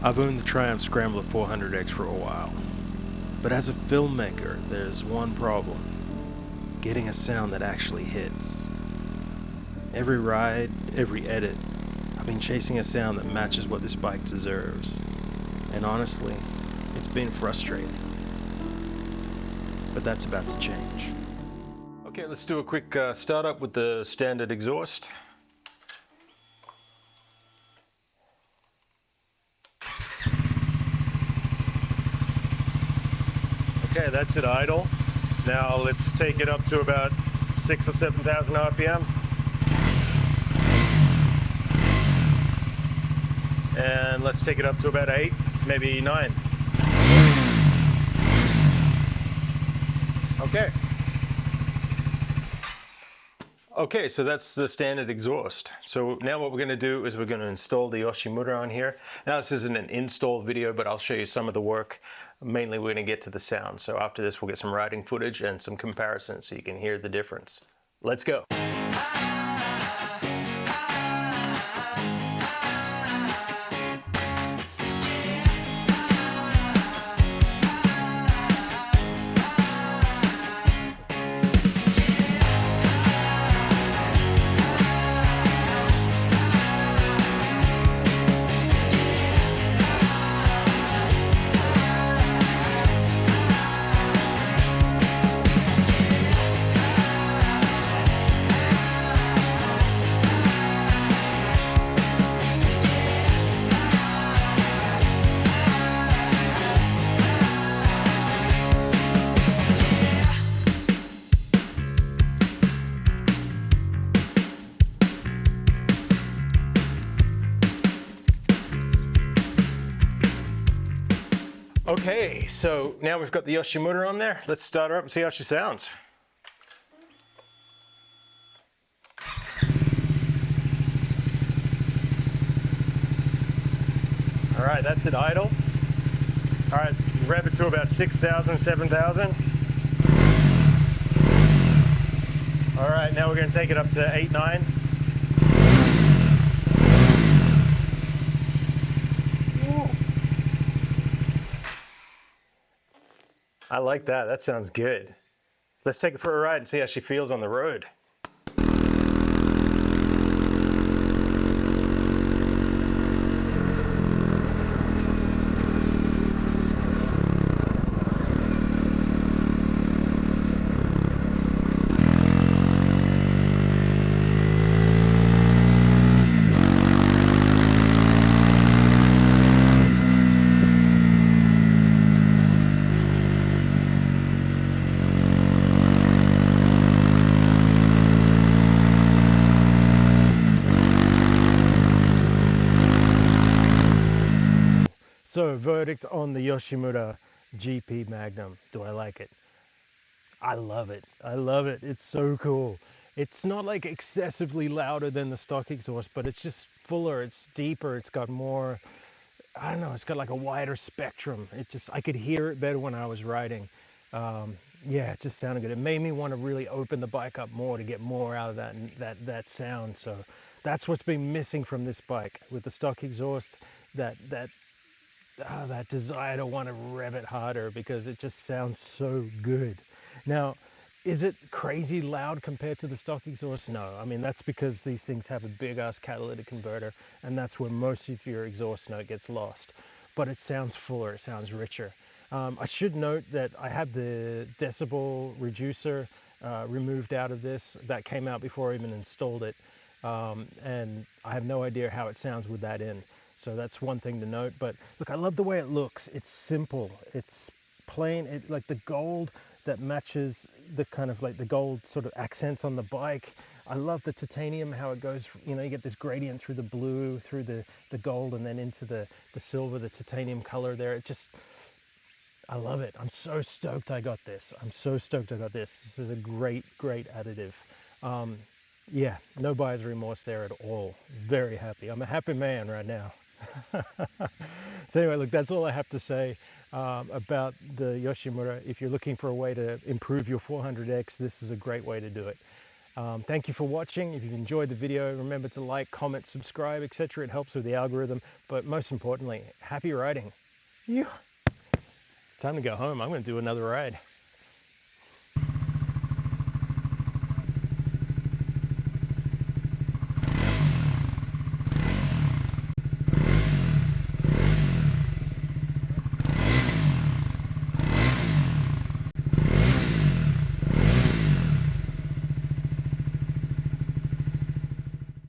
I've owned the Triumph Scrambler 400X for a while, but as a filmmaker, there's one problem: getting a sound that actually hits. Every ride, every edit, I've been chasing a sound that matches what this bike deserves, and honestly, it's been frustrating. But that's about to change. Okay, let's do a quick startup with the standard exhaust. Okay, that's at idle. Now let's take it up to about 6,000 or 7,000 RPM. And let's take it up to about 8, maybe 9. Okay. Okay, so that's the standard exhaust. So now what we're going to do is we're going to install the Yoshimura on here. Now this isn't an install video, but I'll show you some of the work. Mainly we're going to get to the sound. So after this we'll get some riding footage and some comparisons so you can hear the difference. Let's go. Okay, so now we've got the Yoshimura on there. Let's start her up and see how she sounds. All right, that's at idle. All right, let's rev it to about 6,000, 7,000. All right, now we're going to take it up to 8, 9. I like that. That sounds good. Let's take it for a ride and see how she feels on the road. So, verdict on the Yoshimura GP-Magnum. Do I like it? I love it. I love it. It's so cool. It's not like excessively louder than the stock exhaust, but it's just fuller, it's deeper, it's got more, I don't know, it's got like a wider spectrum. I could hear it better when I was riding. Yeah, it just sounded good. It made me want to really open the bike up more to get more out of that sound. So that's what's been missing from this bike with the stock exhaust, that desire to want to rev it harder because it just sounds so good. Now, is it crazy loud compared to the stock exhaust? No, I mean, that's because these things have a big ass catalytic converter, and that's where most of your exhaust note gets lost. But it sounds fuller, it sounds richer. I should note that I had the decibel reducer removed out of this. That came out before I even installed it. And I have no idea how it sounds with that in. So that's one thing to note. But look, I love the way it looks. It's simple, it's plain, like the gold that matches the kind of like the gold sort of accents on the bike. I love the titanium, how it goes, you know, you get this gradient through the blue, through the gold, and then into the silver, the titanium color there. It just, I love it. I'm so stoked I got this. I'm so stoked I got this. This is a great, great additive. Yeah, no buyer's remorse there at all. Very happy. I'm a happy man right now. So anyway, look, that's all I have to say about the Yoshimura. If you're looking for a way to improve your 400X, this is a great way to do it. Thank you for watching. If you've enjoyed the video, remember to like, comment, subscribe, etc. It helps with the algorithm. But most importantly, happy riding. Time to go home. I'm going to do another ride.